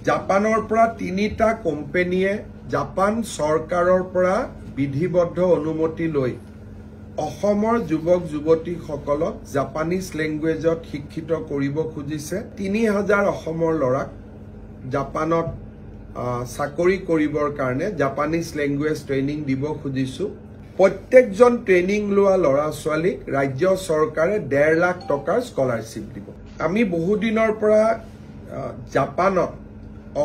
জাপানৰ পৰা ৩টা কোম্পানীয়ে জাপান চৰকাৰৰ পৰা বিধিবদ্ধ অনুমতি লৈ অসমৰ যুৱক যুৱতীসকলক জাপানিজ ল্যাঙ্গুৱেজত শিক্ষিত কৰিব খুজিছে। ৩০০০ অসমৰ ল'ৰাক জাপানত চাকৰি কৰিবৰ কাৰণে জাপানিজ ল্যাঙ্গুৱেজ ট্ৰেইনিং দিব খুজিছো। প্ৰত্যেকজন ট্ৰেইনিং লোৱা ল'ৰা ছোৱালীক ৰাজ্য চৰকাৰে ১.৫ লাখ টকাৰ স্কলাৰশ্বিপ দিব। আমি বহু দিনৰ পৰা জাপানত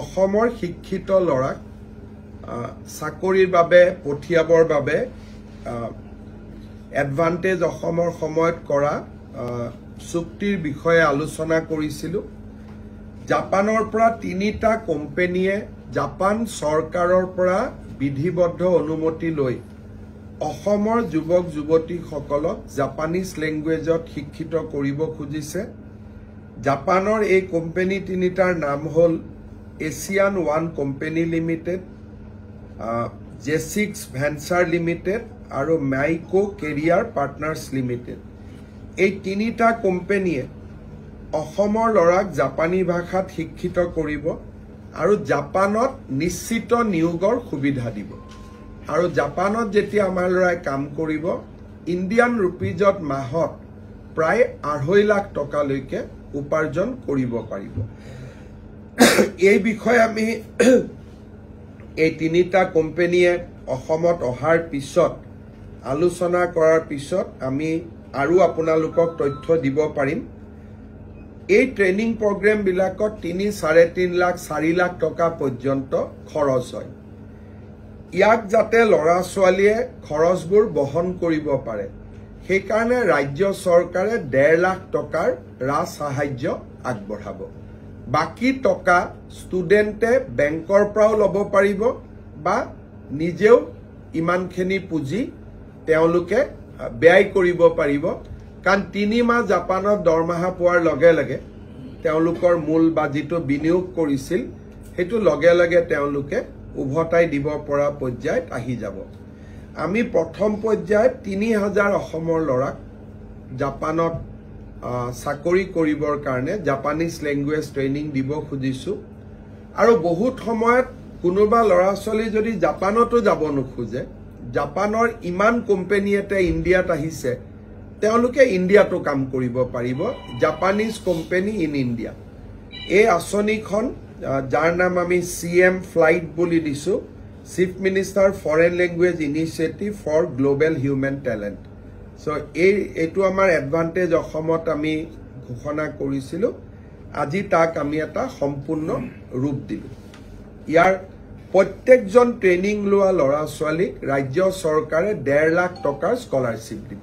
অসমৰ শিক্ষিত ল'ৰাক চাকৰিৰ বাবে পঠিয়াবৰ বাবে এডভান্টেজ অসমৰ সময়ত কৰা চুক্তিৰ বিষয়ে আলোচনা কৰিছিলো। জাপানৰ পৰা ৩টা কোম্পানীয়ে জাপান চৰকাৰৰ পৰা বিধিবদ্ধ অনুমতি লৈ অসমৰ যুৱক যুৱতীসকলক জাপানিজ ল্যাঙ্গুৱেজত শিক্ষিত কৰিব খুজিছে। জাপানৰ এই কোম্পানী ৩টাৰ নাম হ'ল এছিয়ান ওৱান কোম্পানী লিমিটেড, জেচিক্স ভেঞ্চাৰ লিমিটেড আৰু মাইকো কেৰিয়াৰ পাৰ্টনাৰ্ছ লিমিটেড। এই ৩টা কোম্পানীয়ে অসমৰ ল'ৰাক জাপানী ভাষাত শিক্ষিত কৰিব আৰু জাপানত নিশ্চিত নিয়োগৰ সুবিধা দিব। আৰু জাপানত যেতিয়া আমাৰ ল'ৰাই কাম কৰিব ইণ্ডিয়ান ৰুপিজত মাহত প্ৰায় ২.৫ লাখ টকালৈকে উপাৰ্জন কৰিব পাৰিব। এই বিষয়ে আমি এই ৩টা কোম্পানীয়ে অসমত অহাৰ পিছত আলোচনা কৰাৰ পিছত আমি আৰু আপোনালোকক তথ্য দিব পাৰিম। এই ট্ৰেইনিং প্ৰগ্ৰেম বিলাকত ৩-৩.৫ লাখ ৪ লাখ টকা পৰ্যন্ত খৰচ হয়। ইয়াক যাতে ল'ৰা ছোৱালীয়ে খৰচবোৰ বহন কৰিব পাৰে সেইকাৰণে ৰাজ্য চৰকাৰে ১.৫ লাখ টকাৰ ৰাজ সাহায্য আগবঢ়াব। বাকি টকা ষ্টুডেণ্টে বেংকৰ পৰাও ল'ব পাৰিব বা নিজেও ইমানখিনি পুঁজি তেওঁলোকে ব্যয় কৰিব পাৰিব। কাৰণ ৩ মাহ জাপানত দৰমহা পোৱাৰ লগে লগে তেওঁলোকৰ মূল বা যিটো বিনিয়োগ কৰিছিল সেইটো লগে লগে তেওঁলোকে উভতাই দিব পৰা পৰ্যায়ত আহি যাব। আমি প্ৰথম পৰ্যায়ত ৩০০০ অসমৰ ল'ৰাক জাপানত চাকৰি কৰিবৰ কাৰণে জাপানিজ ল্যাঙ্গুৱেজ ট্ৰেইনিং দিব খুজিছো। আৰু বহুত সময়ত কোনোবা ল'ৰা ছোৱালী যদি জাপানতো যাব নোখোজে, জাপানৰ ইমান কোম্পানী এটা ইণ্ডিয়াত আহিছে তেওঁলোকে ইণ্ডিয়াতো কাম কৰিব পাৰিব। জাপানিজ কোম্পানী ইন ইণ্ডিয়া এই আঁচনিখন যাৰ নাম আমি CM ফ্লাইট বুলি দিছো, chief minister foreign language initiative for global human talent. So এইটো আমাৰ এডভান্টেজ অসমত আমি ঘোষণা কৰিছিলো। আজি তাক আমি এটা সম্পূৰ্ণ ৰূপ দিলো। ইয়াৰ প্ৰত্যেকজন ট্ৰেইনিং লোৱা ল'ৰা ছোৱালীক ৰাজ্য চৰকাৰে ১.৫ লাখ টকাৰ স্কলাৰশ্বিপ দিব।